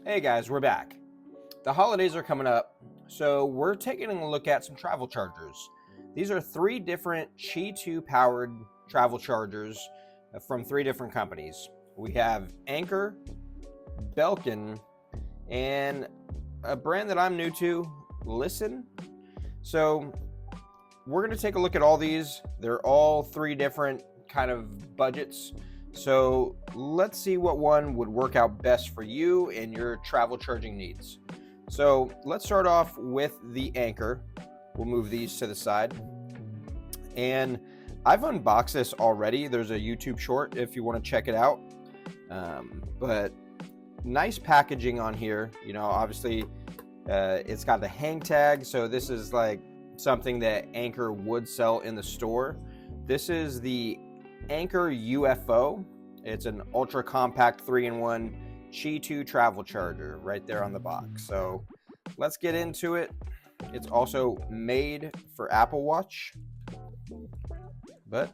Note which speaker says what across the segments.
Speaker 1: Hey guys, we're back. The holidays are coming up, so we're taking a look at some travel chargers. These are 3 different Qi 2 powered travel chargers from 3 different companies. We have Anker, Belkin, and a brand that I'm new to, Lisen. So we're going to take a look at all these. They're all 3 different kind of budgets. So let's see what one would work out best for you and your travel charging needs. So let's start off with the Anker. We'll move these to the side. And I've unboxed this already. There's a YouTube short if you want to check it out. But nice packaging on here. You know, obviously it's got the hang tag. So this is like something that Anker would sell in the store. This is the Anker UFO. It's an ultra compact 3-in-1 Qi 2 travel charger right there on the box. So let's get into it. It's also made for Apple Watch. But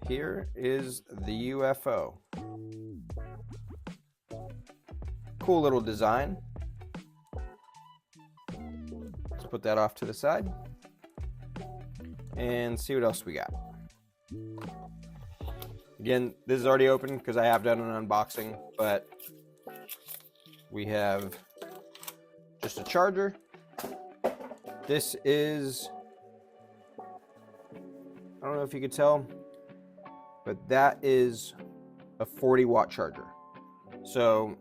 Speaker 1: here is the UFO. Cool little design. Let's put that off to the side and see what else we got. Again, this is already open because I have done an unboxing, but we have just a charger. This is, I don't know if you could tell, but that is a 40-watt charger. So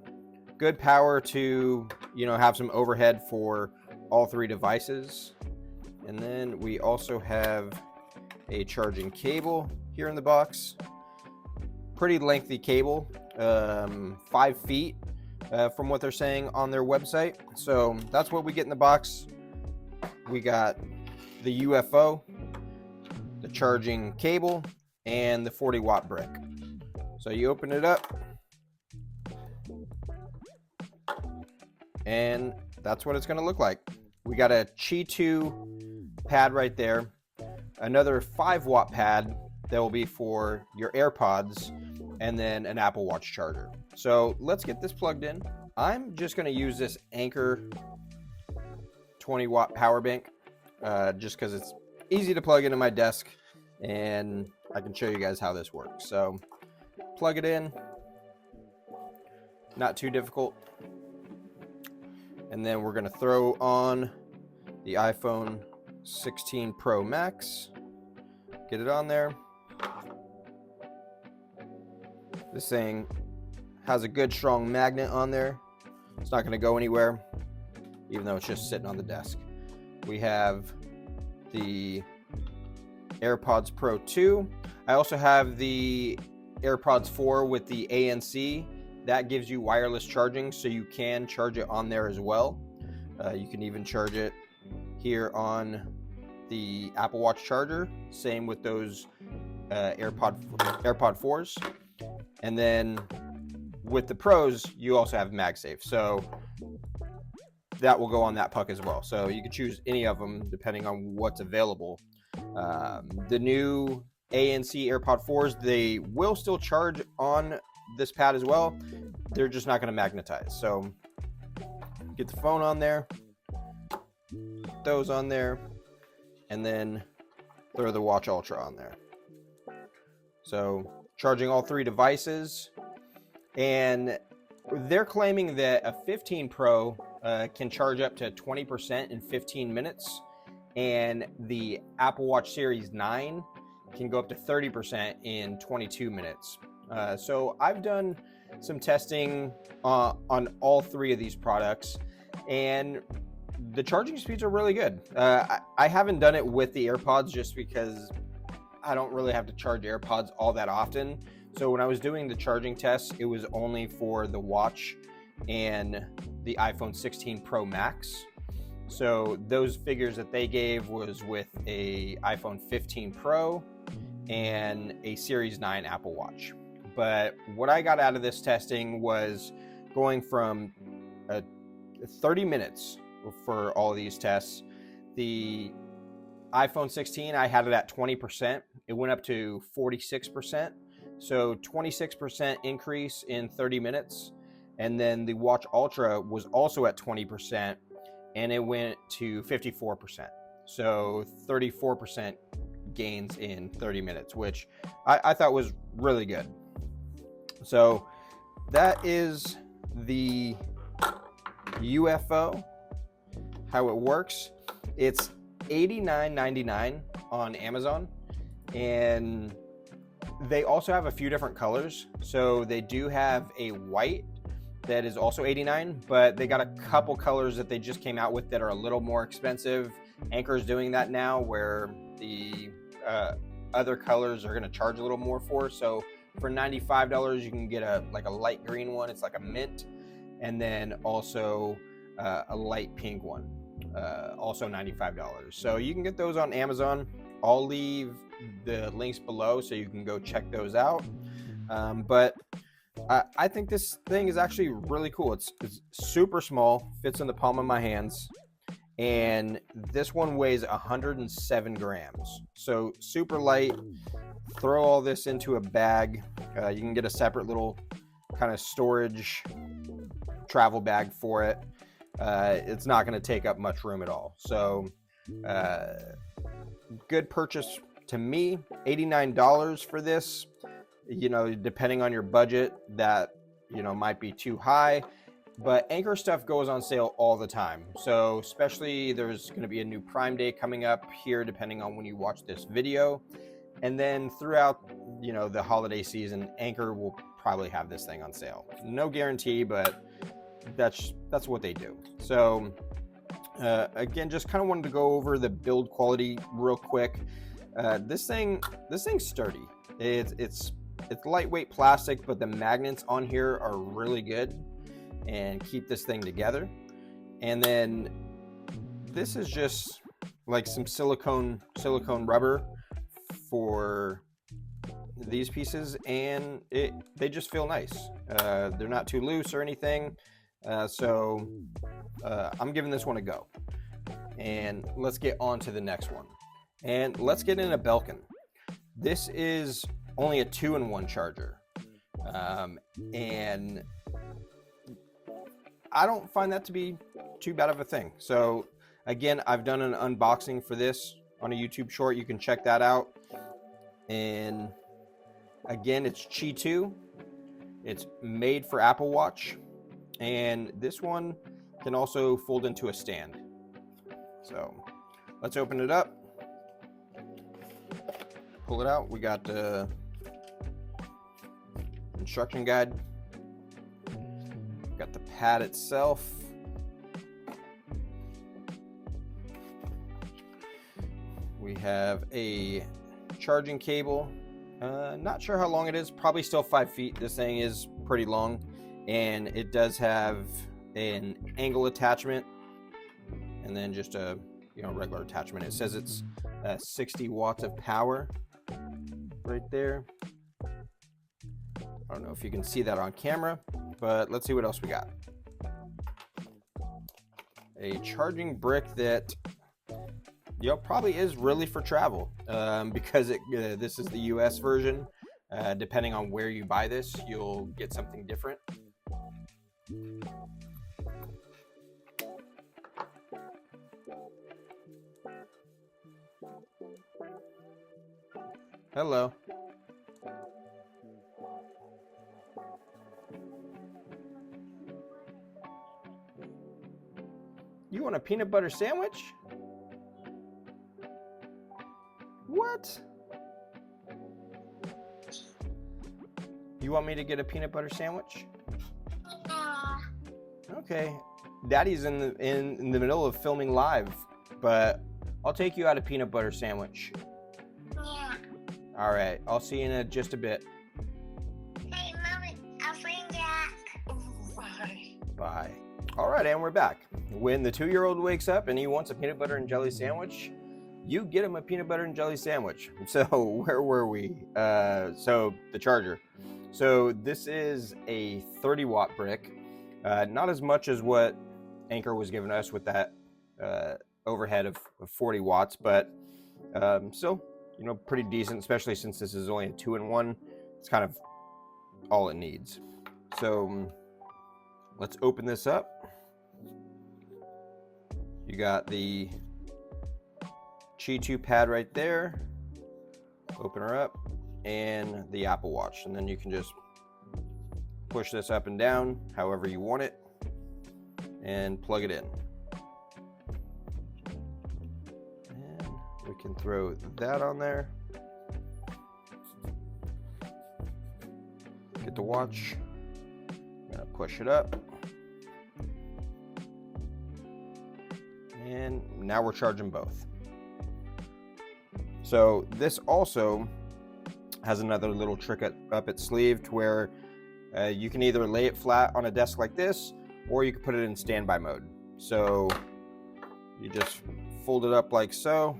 Speaker 1: good power to, you know, have some overhead for all 3 devices. And then we also have a charging cable here in the box. Pretty lengthy cable, 5 feet from what they're saying on their website. So that's what we get in the box. We got the UFO, the charging cable, and the 40-watt brick. So you open it up, and that's what it's going to look like. We got a Qi 2 pad right there, another 5-watt pad that will be for your AirPods, and then an Apple Watch charger. So let's get this plugged in. I'm just going to use this Anker 20-watt power bank just because it's easy to plug into my desk, and I can show you guys how this works. So plug it in, not too difficult. And then we're going to throw on the iPhone 16 Pro Max, get it on there. This thing has a good strong magnet on there. It's not going to go anywhere, even though it's just sitting on the desk. We have the AirPods Pro 2. I also have the AirPods 4 with the ANC. That gives you wireless charging, so you can charge it on there as well. You can even charge it here on the Apple Watch charger. Same with those AirPod 4s. And then with the Pros, you also have MagSafe. So that will go on that puck as well. So you can choose any of them depending on what's available. The new ANC AirPod 4s, they will still charge on this pad as well. They're just not going to magnetize. So get the phone on there, those on there, and then throw the Watch Ultra on there. So charging all 3 devices, and they're claiming that a 15 Pro can charge up to 20% in 15 minutes, and the Apple Watch Series 9 can go up to 30% in 22 minutes. So I've done some testing on all 3 of these products, and the charging speeds are really good. I haven't done it with the AirPods just because I don't really have to charge AirPods all that often. So when I was doing the charging tests, it was only for the watch and the iPhone 16 Pro Max. So those figures that they gave was with a iPhone 15 Pro and a Series 9 Apple Watch. But what I got out of this testing was going from 30 minutes for all of these tests. The iPhone 16, I had it at 20%. It went up to 46%. So 26% increase in 30 minutes. And then the Watch Ultra was also at 20%, and it went to 54%. So 34% gains in 30 minutes, which I thought was really good. So that is the UFO, how it works. It's $89.99 on Amazon, and they also have a few different colors. So they do have a white that is also $89, but they got a couple colors that they just came out with that are a little more expensive. Anker is doing that now, where the other colors are going to charge a little more for. So for $95, you can get a light green one. It's like a mint, and then also a light pink one, also $95. So you can get those on Amazon. I'll leave the links below so you can go check those out. But I think this thing is actually really cool. It's super small, fits in the palm of my hands, and this one weighs 107 grams. So super light. Throw all this into a bag. You can get a separate little kind of storage travel bag for it. It's not going to take up much room at all. So good purchase to me. $89 for this. You know, depending on your budget, that, you know, might be too high, but Anker stuff goes on sale all the time. So especially there's going to be a new Prime Day coming up here, depending on when you watch this video. And then throughout, you know, the holiday season, Anker will probably have this thing on sale. No guarantee, but that's what they do. So again, just kind of wanted to go over the build quality real quick. This thing's sturdy. It's lightweight plastic, but the magnets on here are really good and keep this thing together. And then this is just like some silicone rubber for these pieces, and they just feel nice. They're not too loose or anything. So I'm giving this one a go. And let's get on to the next one. And let's get into Belkin. This is only a 2-in-1 charger. And I don't find that to be too bad of a thing. So again, I've done an unboxing for this on a YouTube short. You can check that out. And again, it's Qi 2. It's made for Apple Watch. And this one can also fold into a stand. So let's open it up. Pull it out. We got the instruction guide. Got the pad itself. We have a charging cable. Not sure how long it is. Probably still 5 feet. This thing is pretty long, and it does have an angle attachment, and then just a regular attachment. It says it's 60 watts of power right there. I don't know if you can see that on camera, but let's see what else we got. A charging brick that probably is really for travel, because this is the US version. Depending on where you buy this, you'll get something different. Hello. You want a peanut butter sandwich? What? You want me to get a peanut butter sandwich? Okay. Daddy's in the middle of filming live, but I'll take you out a peanut butter sandwich.
Speaker 2: Yeah.
Speaker 1: All right. I'll see you in just a bit.
Speaker 2: Hey, Mommy, I'll bring back. Bye.
Speaker 1: Bye. All right, and we're back. When the 2-year-old wakes up and he wants a peanut butter and jelly sandwich, you get him a peanut butter and jelly sandwich. So where were we? So the charger. So this is a 30-watt brick. Not as much as what Anker was giving us with that overhead of 40 watts, but still, pretty decent, especially since this is only a 2-in-1. It's kind of all it needs. So let's open this up. You got the Qi 2 pad right there. Open her up, and the Apple Watch. And then you can just push this up and down however you want it and plug it in. And we can throw that on there. Get the watch. I'm gonna push it up. And now we're charging both. So this also has another little trick up its sleeve to where you can either lay it flat on a desk like this, or you can put it in standby mode. So you just fold it up like so.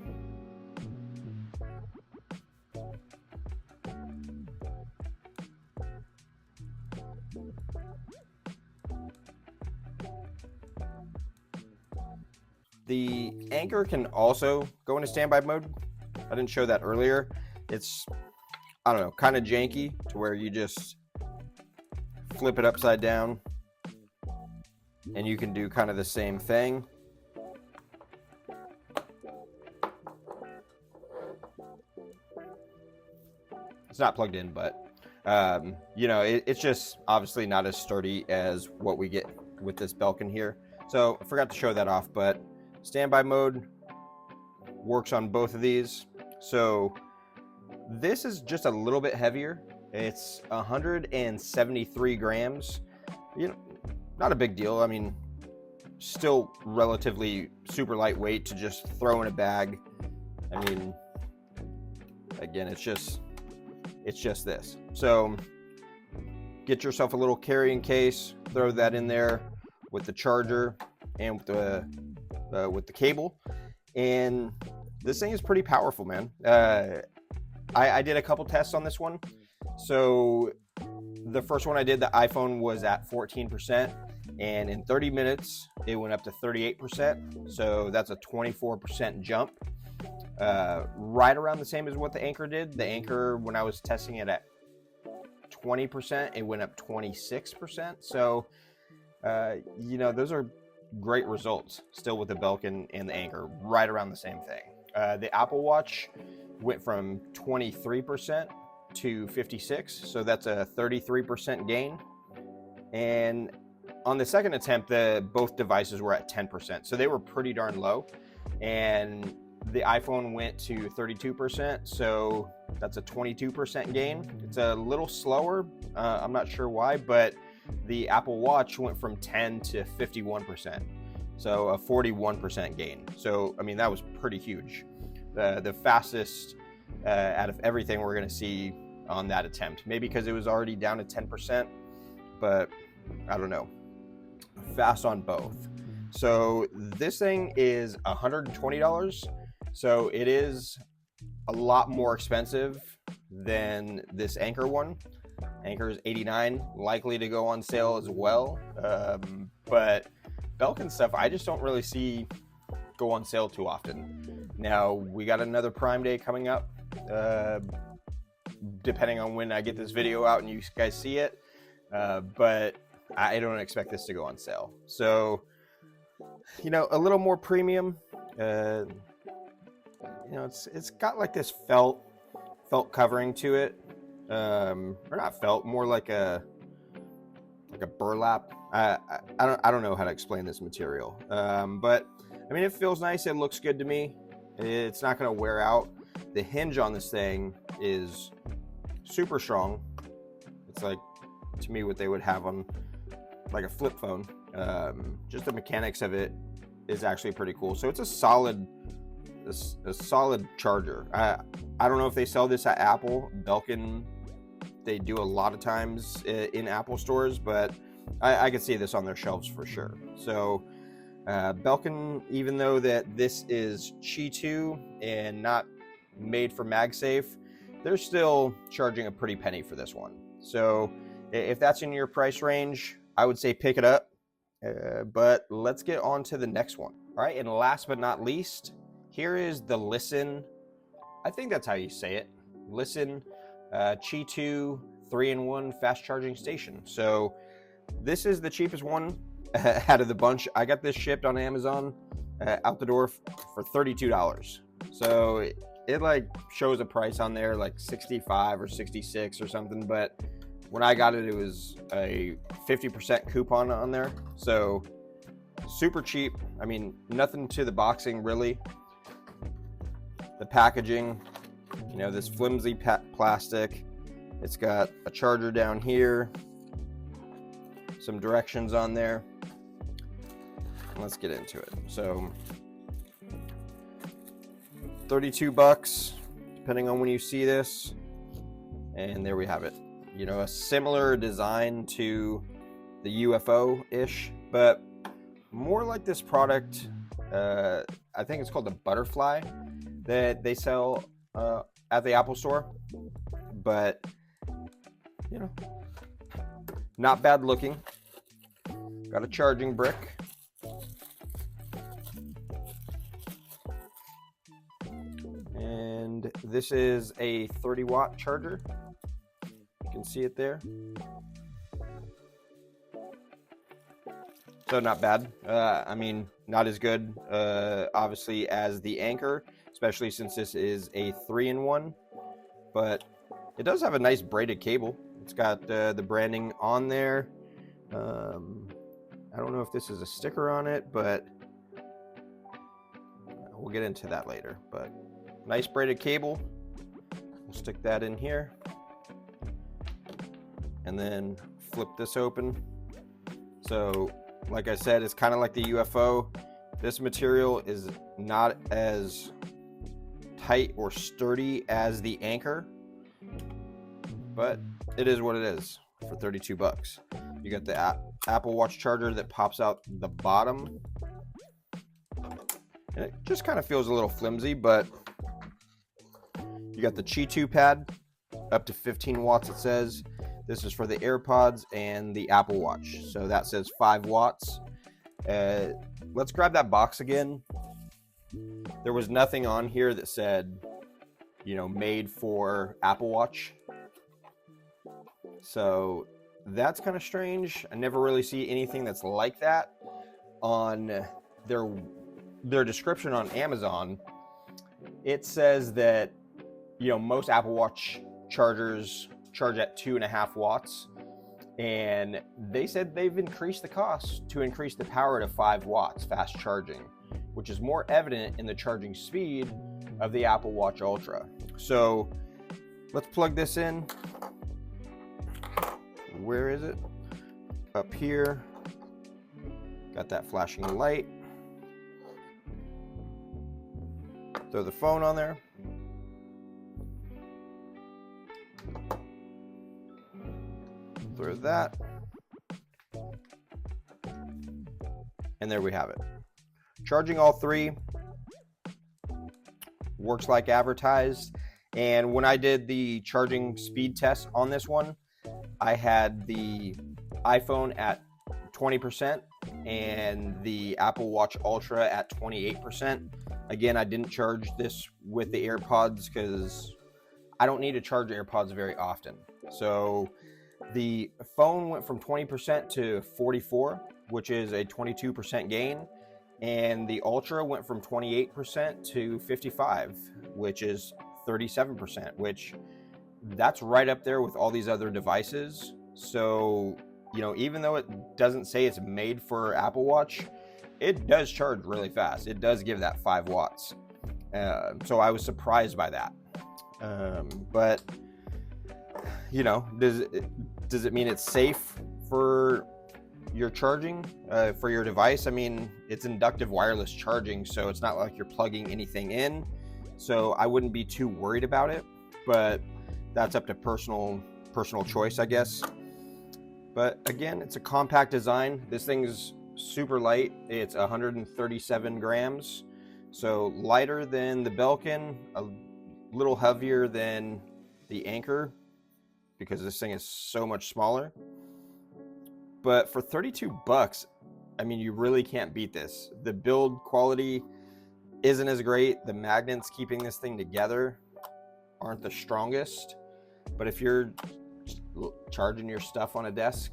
Speaker 1: The Anker can also go into standby mode. I didn't show that earlier. It's, I don't know, kind of janky to where you just flip it upside down and you can do kind of the same thing. It's not plugged in, but you know, it's just obviously not as sturdy as what we get with this Belkin here. So I forgot to show that off, but standby mode works on both of these. So this is just a little bit heavier. It's 173 grams. You know, not a big deal. I mean, still relatively super lightweight to just throw in a bag. I mean, again, it's just this. So get yourself a little carrying case, throw that in there with the charger and with the cable, and this thing is pretty powerful, man. I did a couple tests on this one. So the first one I did, the iPhone was at 14%, and in 30 minutes it went up to 38%. So that's a 24% jump. Right around the same as what the Anker did. The Anker, when I was testing it at 20%, it went up 26%. So you know, those are great results still with the Belkin and the Anker, right around the same thing. The Apple Watch went from 23% to 56%, so that's a 33% gain. And on the second attempt, both devices were at 10%, so they were pretty darn low. And the iPhone went to 32%, so that's a 22% gain. It's a little slower, I'm not sure why, but the Apple Watch went from 10 to 51%, so a 41% gain. So, I mean, that was pretty huge. The fastest out of everything we're going to see on that attempt. Maybe because it was already down to 10%, but I don't know. Fast on both. So this thing is $120. So it is a lot more expensive than this Anker one. Anker is $89, likely to go on sale as well. But Belkin stuff, I just don't really see go on sale too often. Now, we got another Prime Day coming up, depending on when I get this video out and you guys see it. But I don't expect this to go on sale. So, you know, a little more premium. You know, it's got like this felt covering to it. Or not felt, more like a burlap. I don't know how to explain this material. But I mean, it feels nice. It looks good to me. It's not going to wear out. The hinge on this thing is super strong. It's like, to me, what they would have on like a flip phone. Just the mechanics of it is actually pretty cool. So it's a solid charger. I don't know if they sell this at Apple. Belkin, they do a lot of times in Apple stores, but I could see this on their shelves for sure. So Belkin, even though that this is Qi 2 and not made for MagSafe, they're still charging a pretty penny for this one. So if that's in your price range, I would say pick it up. But let's get on to the next one. All right, and last but not least, here is the Lisen. I think that's how you say it. Lisen Qi 2 3-in-1 fast charging station. So This is the cheapest one out of the bunch. I got this shipped on Amazon out the door for $32. So it like shows a price on there like 65 or 66 or something, but when I got it, it was a 50% coupon on there. So super cheap. I mean, nothing to the boxing really. The packaging, you know, this flimsy plastic. It's got a charger down here, some directions on there. Let's get into it. So 32 bucks, depending on when you see this. And there we have it. You know, a similar design to the UFO-ish, but more like this product. I think it's called the Butterfly that they sell at the Apple Store. But, you know, not bad looking. Got a charging brick. And this is a 30-watt charger. You can see it there. So not bad. I mean, not as good, obviously, as the Anker, especially since this is a 3-in-1. But it does have a nice braided cable. It's got the branding on there. I don't know if this is a sticker on it, but we'll get into that later. But nice braided cable. We'll stick that in here. And then flip this open. So, like I said, it's kind of like the UFO. This material is not as tight or sturdy as the Anker, but it is what it is for 32 bucks. You got the Apple Watch charger that pops out the bottom. And it just kind of feels a little flimsy, but you got the Qi 2 pad, up to 15 watts it says. This is for the AirPods and the Apple Watch. So that says 5 watts. Let's grab that box again. There was nothing on here that said, you know, made for Apple Watch. So that's kind of strange. I never really see anything that's like that on their description on Amazon. It says that, you know, most Apple Watch chargers charge at 2.5 watts, and they said they've increased the cost to increase the power to 5 watts fast charging, which is more evident in the charging speed of the Apple Watch Ultra. So let's plug this in. Where is it? Up here. Got that flashing light. Throw the phone on there. Through that, and there we have it. Charging all three, works like advertised. And when I did the charging speed test on this one, I had the iPhone at 20% and the Apple Watch Ultra at 28%. Again, I didn't charge this with the AirPods because I don't need to charge AirPods very often. So the phone went from 20% to 44%, which is a 22% gain. And the Ultra went from 28% to 55%, which is 37%, which that's right up there with all these other devices. So, you know, even though it doesn't say it's made for Apple Watch, it does charge really fast. It does give that 5 watts. So I was surprised by that. But, you know, does it mean it's safe for your charging, for your device? I mean, it's inductive wireless charging, so it's not like you're plugging anything in. So I wouldn't be too worried about it, but that's up to personal choice, I guess. But again, it's a compact design. This thing's super light. It's 137 grams, so lighter than the Belkin, a little heavier than the Anker, because this thing is so much smaller. But for 32 bucks, I mean, you really can't beat this. The build quality isn't as great. The magnets keeping this thing together aren't the strongest. But if you're charging your stuff on a desk,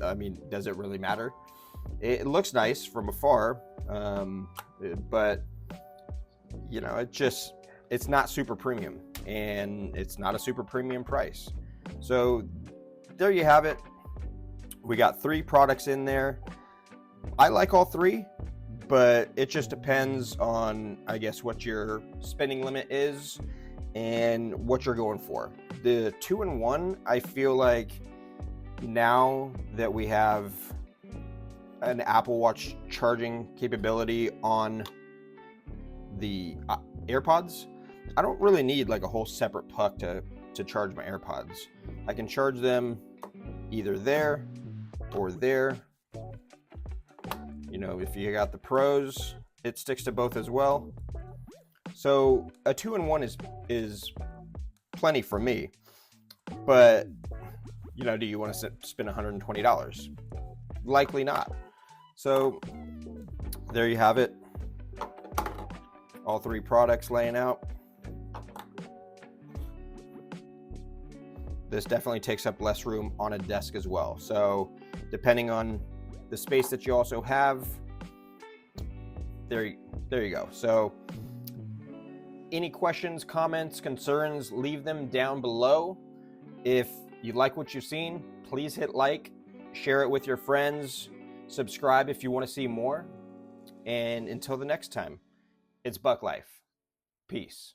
Speaker 1: I mean, does it really matter? It looks nice from afar, but you know, it's not super premium, and it's not a super premium price. So there you have it. We got 3 products in there. I like all 3, but it just depends on, I guess, what your spending limit is and what you're going for. The 2-in-1, I feel like now that we have an Apple Watch charging capability on the AirPods, I don't really need like a whole separate puck to charge my AirPods. I can charge them either there or there. You know, if you got the Pros, it sticks to both as well. So a 2-in-1 is plenty for me. But, you know, do you want to spend $120? Likely not. So there you have it. All 3 products laying out. This definitely takes up less room on a desk as well. So depending on the space that you also have, there you go. So any questions, comments, concerns, leave them down below. If you like what you've seen, please hit like, share it with your friends, subscribe if you want to see more. And until the next time, it's Buck Life. Peace.